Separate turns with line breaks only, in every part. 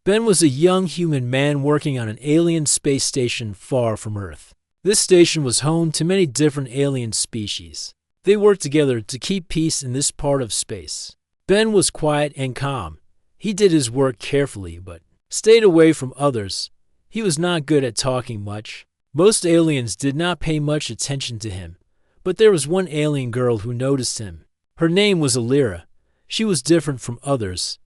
Ben was a young human man working on an alien space station far from Earth. This station was home to many different alien species. They worked together to keep peace in this part of space. Ben was quiet and calm. He did his work carefully, but stayed away from others. He was not good at talking much. Most aliens did not pay much attention to him, but there was one alien girl who noticed him. Her name was Alira. She was different from others.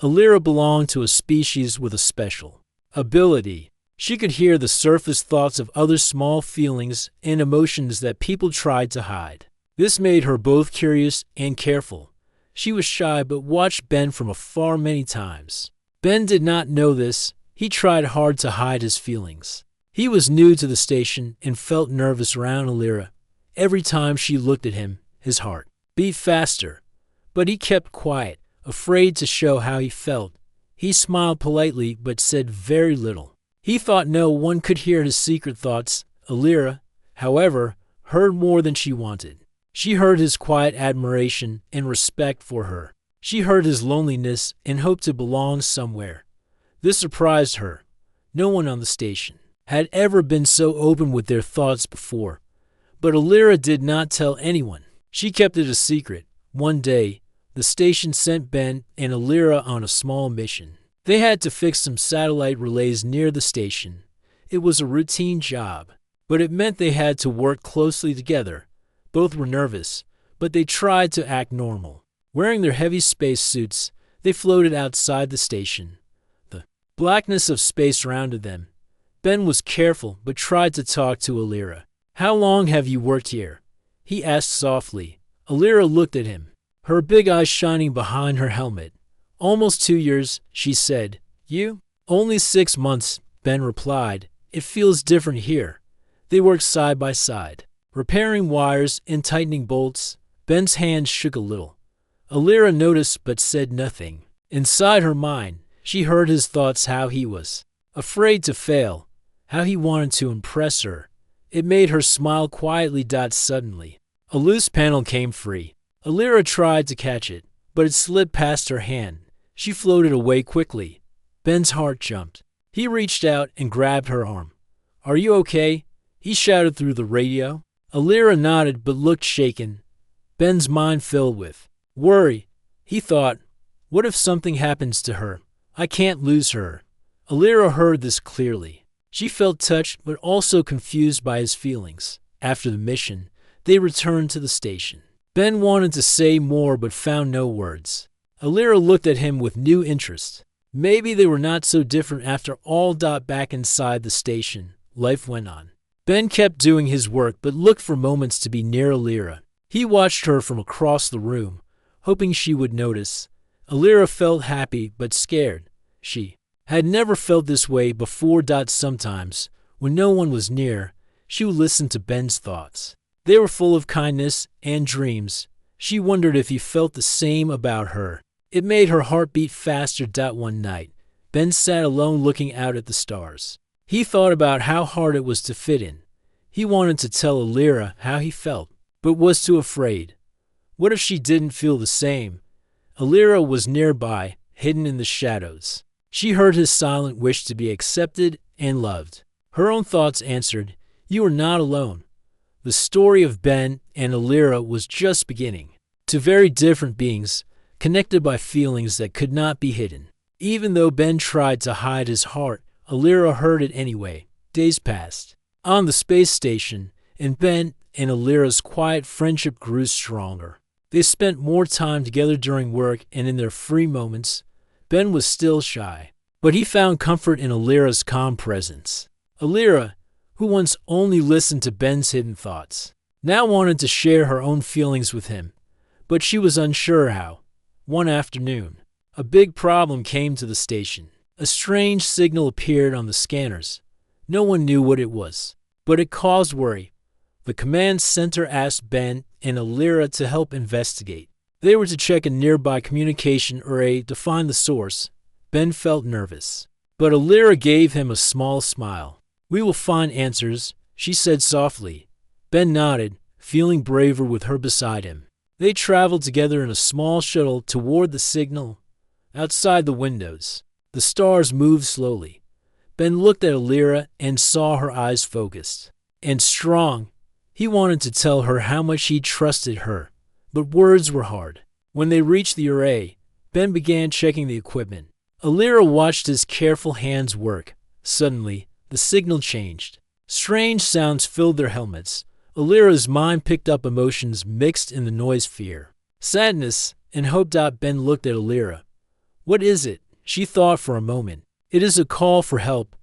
Alira belonged to a species with a special ability. She could hear the surface thoughts of other small feelings and emotions that people tried to hide. This made her both curious and careful. She was shy but watched Ben from afar many times. Ben did not know this. He tried hard to hide his feelings. He was new to the station and felt nervous around Alira. Every time she looked at him, his heart beat faster. But he kept quiet, afraid to show how he felt. He smiled politely but said very little. He thought no one could hear his secret thoughts. Alira, however, heard more than she wanted. She heard his quiet admiration and respect for her. She heard his loneliness and hoped to belong somewhere. This surprised her. No one on the station had ever been so open with their thoughts before. But Alira did not tell anyone. She kept it a secret. One day, the station sent Ben and Alira on a small mission. They had to fix some satellite relays near the station. It was a routine job, but it meant they had to work closely together. Both were nervous, but they tried to act normal. Wearing their heavy space suits, they floated outside the station. The blackness of space surrounded them. Ben was careful but tried to talk to Alira. "How long have you worked here?" he asked softly. Alira looked at him, her big eyes shining behind her helmet. "Almost 2 years," she said. "You?" "Only 6 months," Ben replied. "It feels different here." They worked side by side, repairing wires and tightening bolts. Ben's hands shook a little. Alira noticed but said nothing. Inside her mind, she heard his thoughts, how he was afraid to fail, how he wanted to impress her. It made her smile quietly. Suddenly, a loose panel came free. Alira tried to catch it, but it slipped past her hand. She floated away quickly. Ben's heart jumped. He reached out and grabbed her arm. "Are you okay?" he shouted through the radio. Alira nodded but looked shaken. Ben's mind filled with worry. He thought, what if something happens to her? I can't lose her. Alira heard this clearly. She felt touched but also confused by his feelings. After the mission, they returned to the station. Ben wanted to say more but found no words. Alira looked at him with new interest. Maybe they were not so different after all. Back inside the station, life went on. Ben kept doing his work but looked for moments to be near Alira. He watched her from across the room, hoping she would notice. Alira felt happy but scared. She had never felt this way before. Sometimes, when no one was near, she would listen to Ben's thoughts. They were full of kindness and dreams. She wondered if he felt the same about her. It made her heart beat faster. One night, Ben sat alone looking out at the stars. He thought about how hard it was to fit in. He wanted to tell Alira how he felt, but was too afraid. What if she didn't feel the same? Alira was nearby, hidden in the shadows. She heard his silent wish to be accepted and loved. Her own thoughts answered, "You are not alone." The story of Ben and Alira was just beginning. Two very different beings, connected by feelings that could not be hidden. Even though Ben tried to hide his heart, Alira heard it anyway. Days passed. On the space station, and Ben and Alira's quiet friendship grew stronger. They spent more time together during work and in their free moments. Ben was still shy, but he found comfort in Alira's calm presence. Alira, who once only listened to Ben's hidden thoughts, now wanted to share her own feelings with him, but she was unsure how. One afternoon, a big problem came to the station. A strange signal appeared on the scanners. No one knew what it was, but it caused worry. The command center asked Ben and Alira to help investigate. They were to check a nearby communication array to find the source. Ben felt nervous, but Alira gave him a small smile. "We will find answers," she said softly. Ben nodded, feeling braver with her beside him. They traveled together in a small shuttle toward the signal. Outside the windows, The stars moved slowly. Ben looked at Alira and saw her eyes focused and strong. He wanted to tell her how much he trusted her, but words were hard. When they reached the array, Ben began checking the equipment. Alira watched his careful hands work. Suddenly, the signal changed. Strange sounds filled their helmets. Alira's mind picked up emotions mixed in the noise: fear, sadness, and hope. Ben looked at Alira. What is it? She thought for a moment. It is a call for help.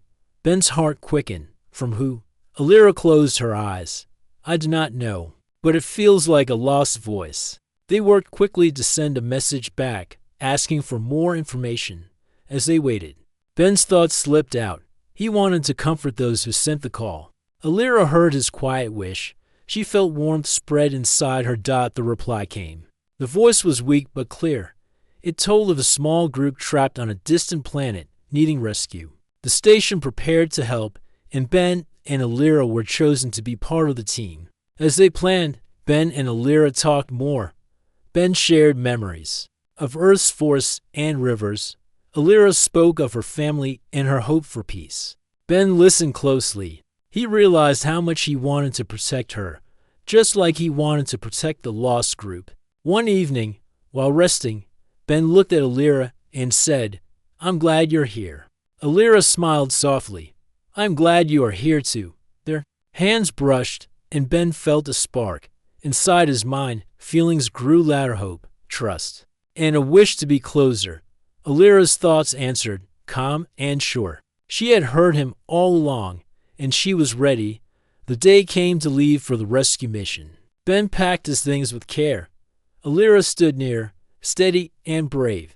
Ben's heart quickened. From who? Alira closed her eyes. I do not know, but it feels like a lost voice. They worked quickly to send a message back, asking for more information. As they waited, Ben's thoughts slipped out. He wanted to comfort those who sent the call. Alira heard his quiet wish. She felt warmth spread inside her. The reply came. The voice was weak but clear. It told of a small group trapped on a distant planet, needing rescue. The station prepared to help, and Ben and Alira were chosen to be part of the team. As they planned, Ben and Alira talked more. Ben shared memories of Earth's forests and rivers. Alira spoke of her family and her hope for peace. Ben listened closely. He realized how much he wanted to protect her, just like he wanted to protect the lost group. One evening, while resting, Ben looked at Alira and said, I'm glad you're here. Alira smiled softly. I'm glad you are here too. Their hands brushed, and Ben felt a spark. Inside his mind, feelings grew louder: hope, trust, and a wish to be closer. Alira's thoughts answered, calm and sure. She had heard him all along, and she was ready. The day came to leave for the rescue mission. Ben packed his things with care. Alira stood near, steady and brave.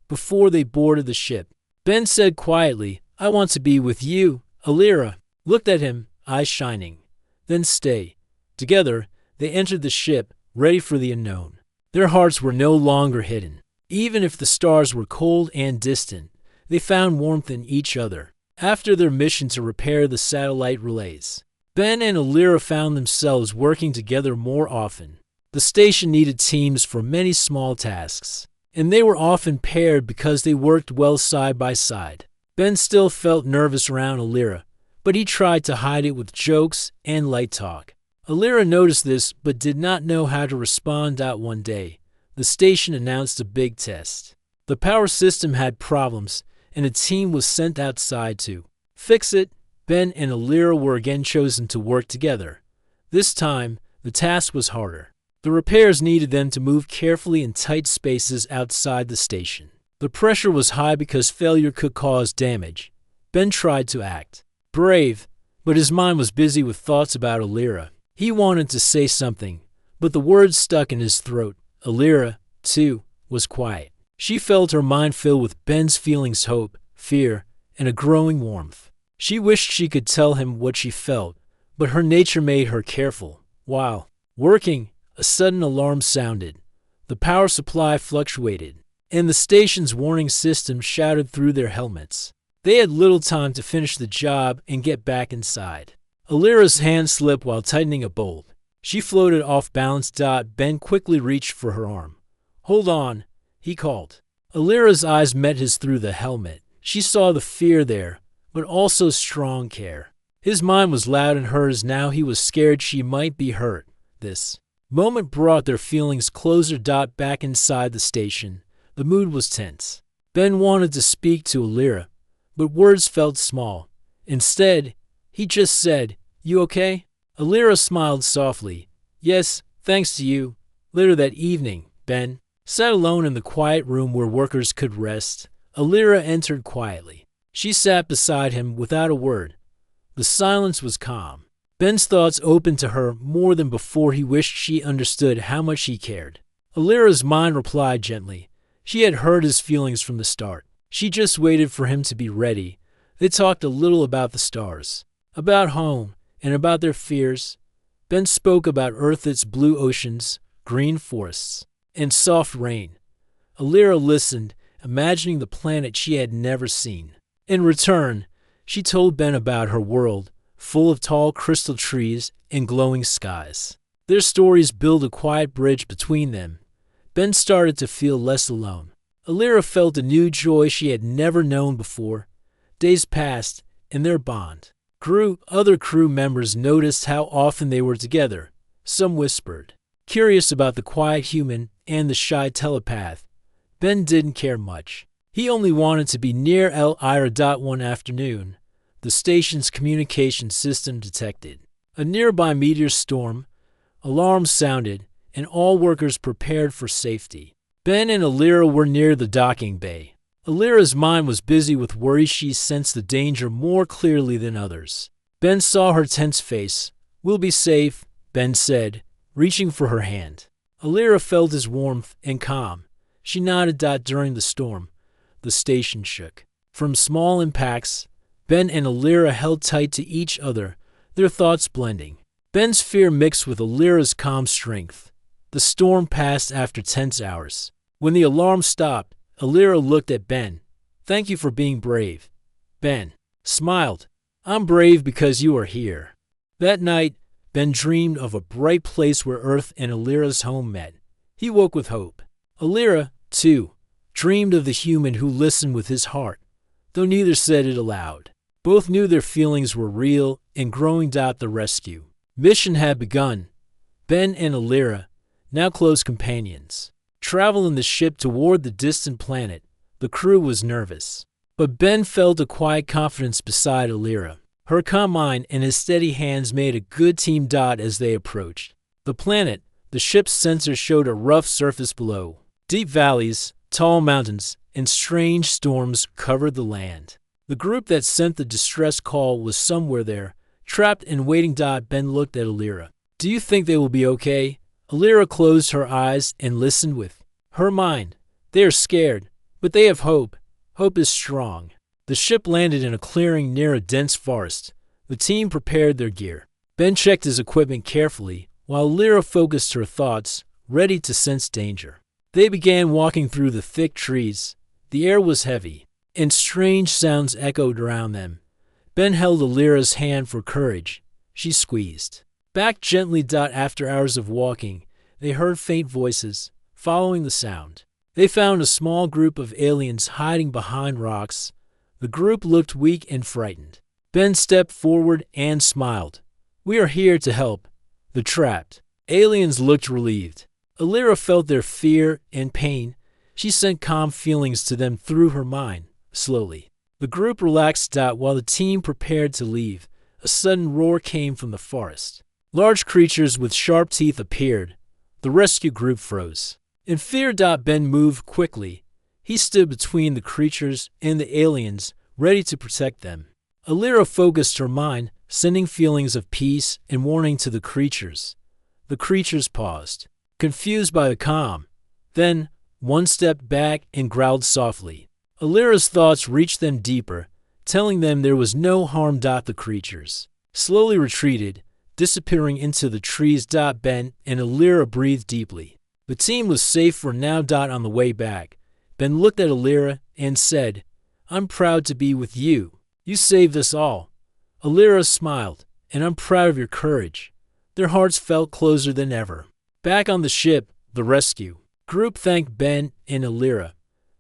Before they boarded the ship, Ben said quietly, I want to be with you. Alira looked at him, eyes shining. Then stay. Together, they entered the ship, ready for the unknown. Their hearts were no longer hidden. Even if the stars were cold and distant, they found warmth in each other. After their mission to repair the satellite relays, Ben and Alira found themselves working together more often. The station needed teams for many small tasks, and they were often paired because they worked well side by side. Ben still felt nervous around Alira, but he tried to hide it with jokes and light talk. Alira noticed this but did not know how to respond. One day, the station announced a big test. The power system had problems, and a team was sent outside to fix it. Ben and Alira were again chosen to work together. This time, the task was harder. The repairs needed them to move carefully in tight spaces outside the station. The pressure was high because failure could cause damage. Ben tried to act brave, but his mind was busy with thoughts about Alira. He wanted to say something, but the words stuck in his throat. Alira, too, was quiet. She felt her mind fill with Ben's feelings: hope, fear, and a growing warmth. She wished she could tell him what she felt, but her nature made her careful. While working, a sudden alarm sounded. The power supply fluctuated, and the station's warning system shouted through their helmets. They had little time to finish the job and get back inside. Alira's hand slipped while tightening a bolt. She floated off balance. Ben quickly reached for her arm. Hold on, he called. Alira's eyes met his through the helmet. She saw the fear there, but also strong care. His mind was loud in hers. Now he was scared she might be hurt. This moment brought their feelings closer. Back inside the station, the mood was tense. Ben wanted to speak to Alira, but words felt small. Instead, he just said, You okay? Alira smiled softly. Yes, thanks to you. Later that evening, Ben sat alone in the quiet room where workers could rest. Alira entered quietly. She sat beside him without a word. The silence was calm. Ben's thoughts opened to her more than before. He wished she understood how much he cared. Alira's mind replied gently. She had heard his feelings from the start. She just waited for him to be ready. They talked a little about the stars, about home, and about their fears. Ben spoke about Earth, its blue oceans, green forests, and soft rain. Alira listened, imagining the planet she had never seen. In return, she told Ben about her world, full of tall crystal trees and glowing skies. Their stories built a quiet bridge between them. Ben started to feel less alone. Alira felt a new joy she had never known before. Days passed, and their bond grew. Other crew members noticed how often they were together. Some whispered, curious about the quiet human and the shy telepath. Ben didn't care much. He only wanted to be near El Ira. One afternoon, the station's communication system detected a nearby meteor storm. Alarms sounded, and all workers prepared for safety. Ben and Alira were near the docking bay. Alira's mind was busy with worry. She sensed the danger more clearly than others. Ben saw her tense face. "We'll be safe," Ben said, reaching for her hand. Alira felt his warmth and calm. She nodded. During the storm, the station shook. From small impacts, Ben and Alira held tight to each other, their thoughts blending. Ben's fear mixed with Alira's calm strength. The storm passed after tense hours. When the alarm stopped, Alira looked at Ben. "Thank you for being brave." Ben smiled. "I'm brave because you are here." That night, Ben dreamed of a bright place where Earth and Alira's home met. He woke with hope. Alira, too, dreamed of the human who listened with his heart, though neither said it aloud. Both knew their feelings were real and growing. The rescue mission had begun. Ben and Alira, now close companions, traveled in the ship toward the distant planet. The crew was nervous, but Ben felt a quiet confidence beside Alira. Her calm mind and his steady hands made a good team. As they approached the planet, the ship's sensors showed a rough surface below. Deep valleys, tall mountains, and strange storms covered the land. The group that sent the distress call was somewhere there, trapped and waiting. Ben looked at Alira. "Do you think they will be okay?" Alira closed her eyes and listened with her mind. "They are scared, but they have hope. Hope is strong." The ship landed in a clearing near a dense forest. The team prepared their gear. Ben checked his equipment carefully, while Alira focused her thoughts, ready to sense danger. They began walking through the thick trees. The air was heavy, and strange sounds echoed around them. Ben held Alira's hand for courage. She squeezed back gently. After hours of walking, they heard faint voices. Following the sound, they found a small group of aliens hiding behind rocks. The group looked weak and frightened. Ben stepped forward and smiled. "We are here to help." The trapped aliens looked relieved. Alira felt their fear and pain. She sent calm feelings to them through her mind. Slowly, the group relaxed. While the team prepared to leave, a sudden roar came from the forest. Large creatures with sharp teeth appeared. The rescue group froze. In fear, Ben moved quickly. He stood between the creatures and the aliens, ready to protect them. Alira focused her mind, sending feelings of peace and warning to the creatures. The creatures paused, confused by the calm. Then, one stepped back and growled softly. Alira's thoughts reached them deeper, telling them there was no harm. The creatures slowly retreated, disappearing into the trees. Ben and Alira breathed deeply. The team was safe for now. On the way back, Ben looked at Alira and said, "I'm proud to be with you. You saved us all." Alira smiled, "And I'm proud of your courage." Their hearts felt closer than ever. Back on the ship, the rescue group thanked Ben and Alira.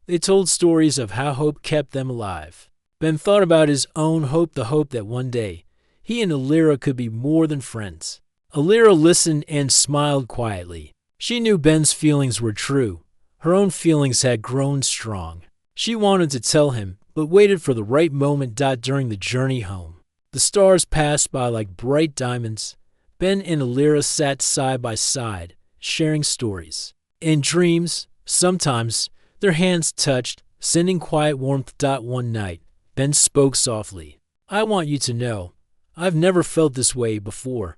They told stories of how hope kept them alive. Ben thought about his own hope, the hope that one day he and Alira could be more than friends. Alira listened and smiled quietly. She knew Ben's feelings were true. Her own feelings had grown strong. She wanted to tell him, but waited for the right moment. During the journey home, the stars passed by like bright diamonds. Ben and Alira sat side by side, sharing stories. In dreams, sometimes, their hands touched, sending quiet warmth. One night, Ben spoke softly. "I want you to know, I've never felt this way before."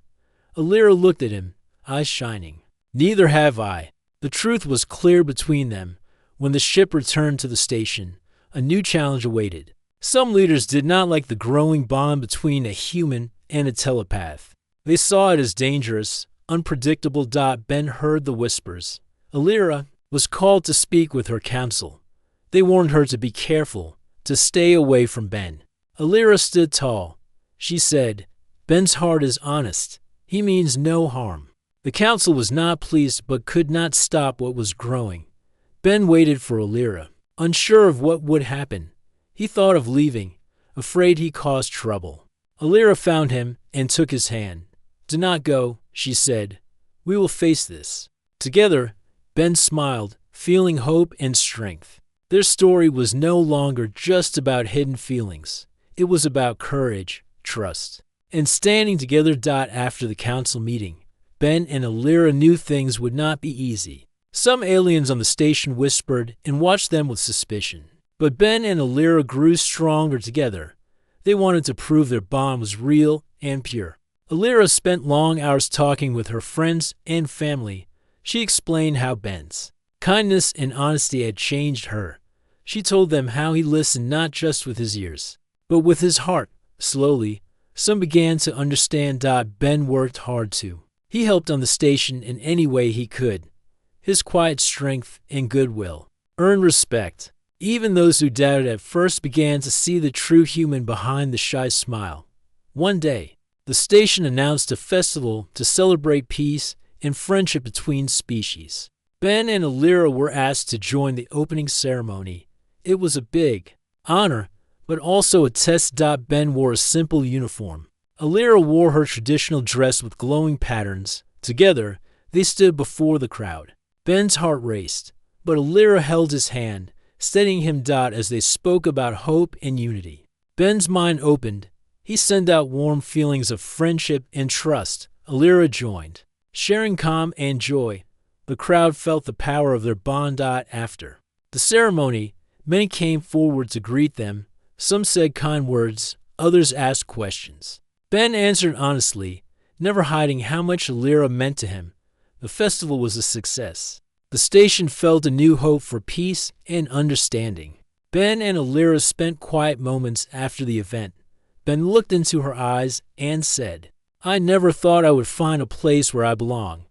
Alira looked at him, eyes shining. "Neither have I." The truth was clear between them. When the ship returned to the station, a new challenge awaited. Some leaders did not like the growing bond between a human and a telepath. They saw it as dangerous, unpredictable. Ben heard the whispers. Alira was called to speak with her council. They warned her to be careful, to stay away from Ben. Alira stood tall. She said, "Ben's heart is honest. He means no harm." The council was not pleased but could not stop what was growing. Ben waited for Alira. Unsure of what would happen, he thought of leaving, afraid he caused trouble. Alira found him and took his hand. "Do not go," she said. "We will face this." Together, Ben smiled, feeling hope and strength. Their story was no longer just about hidden feelings. It was about courage, trust, and standing together. After the council meeting, Ben and Alira knew things would not be easy. Some aliens on the station whispered and watched them with suspicion. But Ben and Alira grew stronger together. They wanted to prove their bond was real and pure. Alira spent long hours talking with her friends and family. She explained how Ben's kindness and honesty had changed her. She told them how he listened not just with his ears, but with his heart. Slowly, some began to understand. Ben worked hard too. He helped on the station in any way he could. His quiet strength and goodwill earned respect. Even those who doubted at first began to see the true human behind the shy smile. One day, the station announced a festival to celebrate peace and friendship between species. Ben and Alira were asked to join the opening ceremony. It was a big honor, but also a test. Ben wore a simple uniform. Alira wore her traditional dress with glowing patterns. Together, they stood before the crowd. Ben's heart raced, but Alira held his hand, steadying him. As they spoke about hope and unity, Ben's mind opened. He sent out warm feelings of friendship and trust. Alira joined, sharing calm and joy. The crowd felt the power of their bond. After the ceremony, many came forward to greet them. Some said kind words, others asked questions. Ben answered honestly, never hiding how much Alira meant to him. The festival was a success. The station felt a new hope for peace and understanding. Ben and Alira spent quiet moments after the event. Ben looked into her eyes and said, "I never thought I would find a place where I belong."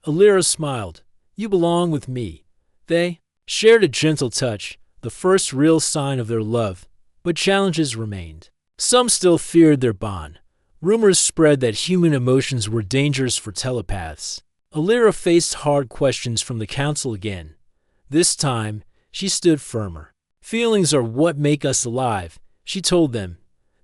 Alira smiled. "You belong with me." They shared a gentle touch, the first real sign of their love, but challenges remained. Some still feared their bond. Rumors spread that human emotions were dangerous for telepaths. Alira faced hard questions from the council again. This time, she stood firmer. "Feelings are what make us alive," she told them.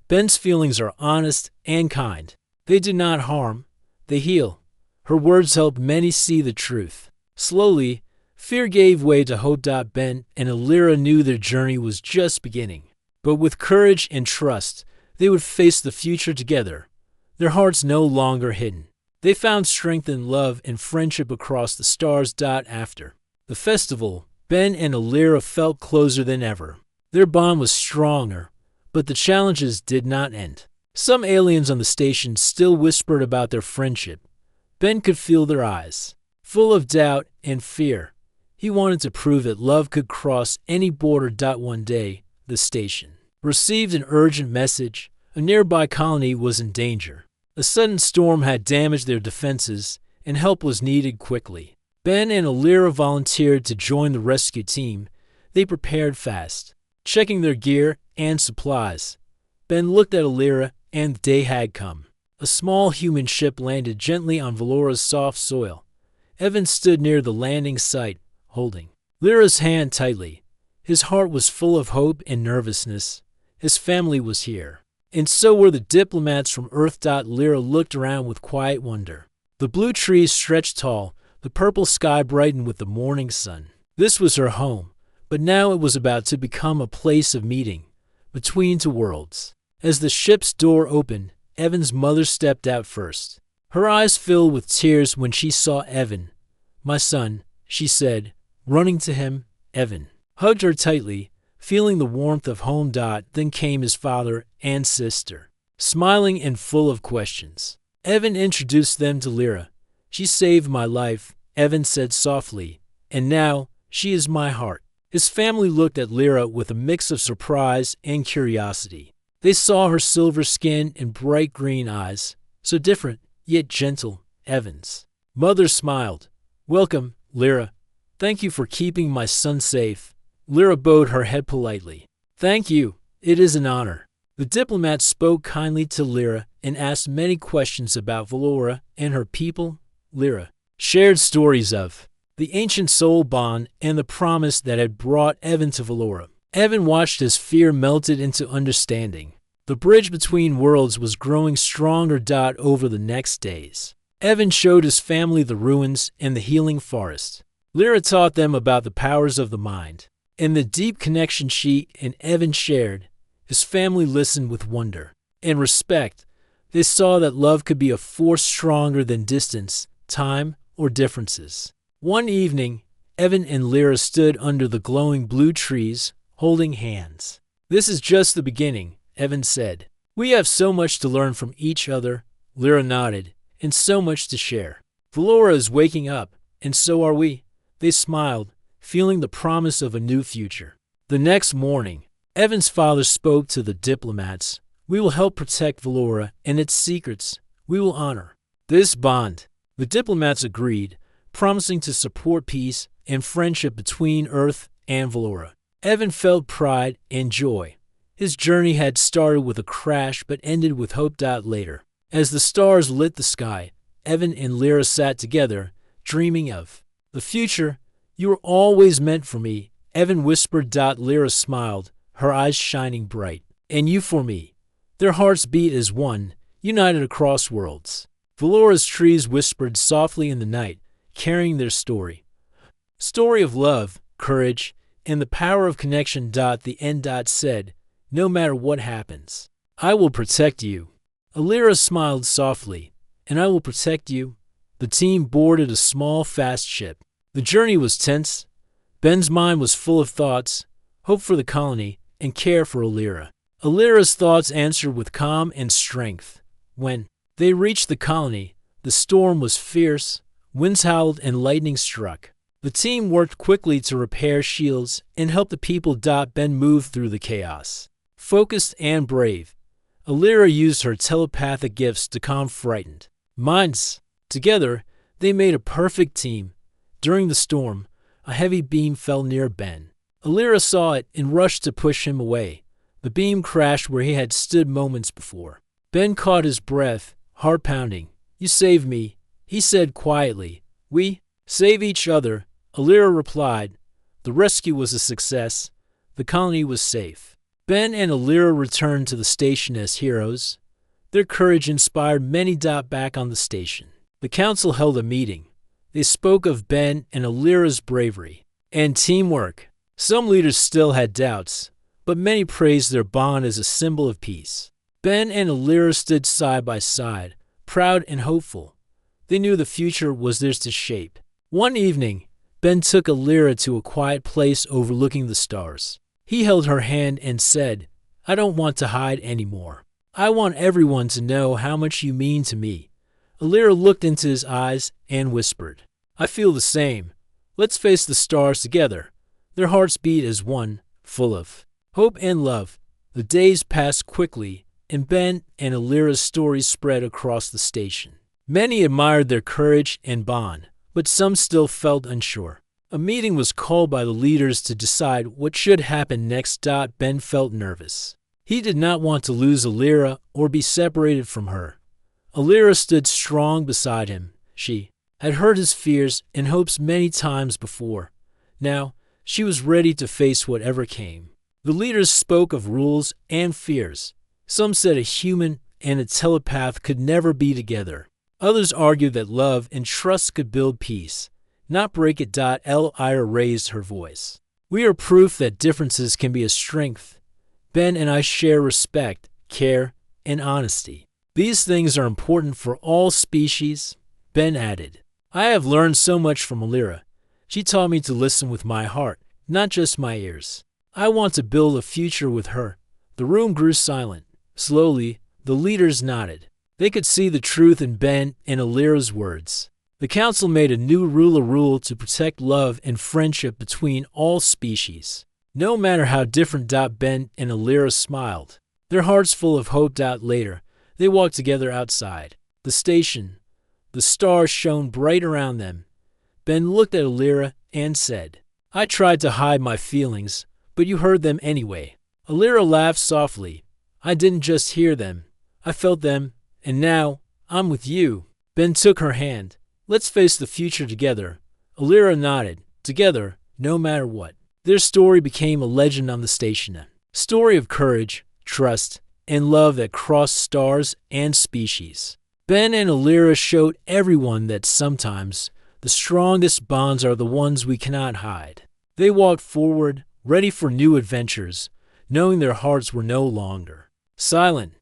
"Ben's feelings are honest and kind. They do not harm, they heal." Her words helped many see the truth. Slowly, fear gave way to hope. Ben and Alira knew their journey was just beginning. But with courage and trust, they would face the future together, their hearts no longer hidden. They found strength in love and friendship across the stars. After the festival, Ben and Alira felt closer than ever. Their bond was stronger, but the challenges did not end. Some aliens on the station still whispered about their friendship. Ben could feel their eyes, full of doubt and fear. He wanted to prove that love could cross any border. One day, the station received an urgent message. A nearby colony was in danger. A sudden storm had damaged their defenses, and help was needed quickly. Ben and Alira volunteered to join the rescue team. They prepared fast, checking their gear and supplies. Ben looked at Alira, and the day had come. A small human ship landed gently on Valora's soft soil. Evan stood near the landing site, holding Lyra's hand tightly. His heart was full of hope and nervousness. His family was here, and so were the diplomats from Earth. Lyra looked around with quiet wonder. The blue trees stretched tall, the purple sky brightened with the morning sun. This was her home, but now it was about to become a place of meeting between two worlds. As the ship's door opened, Evan's mother stepped out first. Her eyes filled with tears when she saw Evan. "My son," she said, running to him. Evan hugged her tightly, feeling the warmth of home. Then came his father and sister, smiling and full of questions. Evan introduced them to Lyra. "She saved my life," Evan said softly, "and now she is my heart." His family looked at Lyra with a mix of surprise and curiosity. They saw her silver skin and bright green eyes, so different yet gentle. Evan's mother smiled. "Welcome, Lyra. Thank you for keeping my son safe." Lyra bowed her head politely. "Thank you. It is an honor." The diplomat spoke kindly to Lyra and asked many questions about Valora and her people. Lyra shared stories of the ancient soul bond, and the promise that had brought Evan to Valora. Evan watched as fear melted into understanding. The bridge between worlds was growing stronger over the next days. Evan showed his family the ruins and the healing forest. Lyra taught them about the powers of the mind. In the deep connection she and Evan shared, his family listened with wonder and respect. They saw that love could be a force stronger than distance, time, or differences. One evening, Evan and Lyra stood under the glowing blue trees, holding hands. "This is just the beginning," Evan said. "We have so much to learn from each other," Lyra nodded, "and so much to share. Valora is waking up, and so are we." They smiled, feeling the promise of a new future. The next morning, Evan's father spoke to the diplomats. "We will help protect Valora and its secrets. We will honor this bond." The diplomats agreed, promising to support peace and friendship between Earth and Valora. Evan felt pride and joy. His journey had started with a crash but ended with hope. Later, as the stars lit the sky, Evan and Lyra sat together, dreaming of the future. "You were always meant for me," Evan whispered. Lyra smiled, her eyes shining bright. "And you for me." Their hearts beat as one, united across worlds. Valora's trees whispered softly in the night, carrying their story. Story of love, courage, and the power of connection. The end said, "No matter what happens, I will protect you." Lyra smiled softly, "And I will protect you." The team boarded a small, fast ship. The journey was tense. Ben's mind was full of thoughts, hope for the colony, and care for Lyra. Lyra's thoughts answered with calm and strength. When they reached the colony, the storm was fierce, winds howled and lightning struck. The team worked quickly to repair shields and help the people. Ben moved through the chaos. Focused and brave, Lyra used her telepathic gifts to calm frightened minds. Together, they made a perfect team. During the storm, a heavy beam fell near Ben. Lyra saw it and rushed to push him away. The beam crashed where he had stood moments before. Ben caught his breath, heart pounding. "You saved me," he said quietly. "We save each other," Lyra replied. The rescue was a success. The colony was safe. Ben and Lyra returned to the station as heroes. Their courage inspired many. Back on the station, the council held a meeting. They spoke of Ben and Lyra's bravery and teamwork. Some leaders still had doubts, but many praised their bond as a symbol of peace. Ben and Lyra stood side by side, proud and hopeful. They knew the future was theirs to shape. One evening, Ben took Lyra to a quiet place overlooking the stars. He held her hand and said, "I don't want to hide anymore. I want everyone to know how much you mean to me." Lyra looked into his eyes and whispered, "I feel the same. Let's face the stars together." Their hearts beat as one, full of hope and love. The days passed quickly, and Ben and Lyra's stories spread across the station. Many admired their courage and bond, but some still felt unsure. A meeting was called by the leaders to decide what should happen next. Ben felt nervous. He did not want to lose Lyra or be separated from her. Lyra stood strong beside him. She had heard his fears and hopes many times before. Now, she was ready to face whatever came. The leaders spoke of rules and fears. Some said a human and a telepath could never be together. Others argued that love and trust could build peace, not break it. Lyra raised her voice. "We are proof that differences can be a strength. Ben and I share respect, care, and honesty. These things are important for all species," Ben added. "I have learned so much from Lyra. She taught me to listen with my heart, not just my ears. I want to build a future with her." The room grew silent. Slowly, the leaders nodded. They could see the truth in Ben and Lyra's words. The council made a new rule to protect love and friendship between all species. No matter how different. Ben and Lyra smiled, their hearts full of hope. Later, they walked together outside the station. The stars shone bright around them. Ben looked at Lyra and said, "I tried to hide my feelings, but you heard them anyway." Lyra laughed softly. "I didn't just hear them. I felt them, and now I'm with you." Ben took her hand. "Let's face the future together." Alira nodded. Together, no matter what. Their story became a legend on the station then. Story of courage, trust, and love that crossed stars and species. Ben and Alira showed everyone that sometimes the strongest bonds are the ones we cannot hide. They walked forward, ready for new adventures, knowing their hearts were no longer silent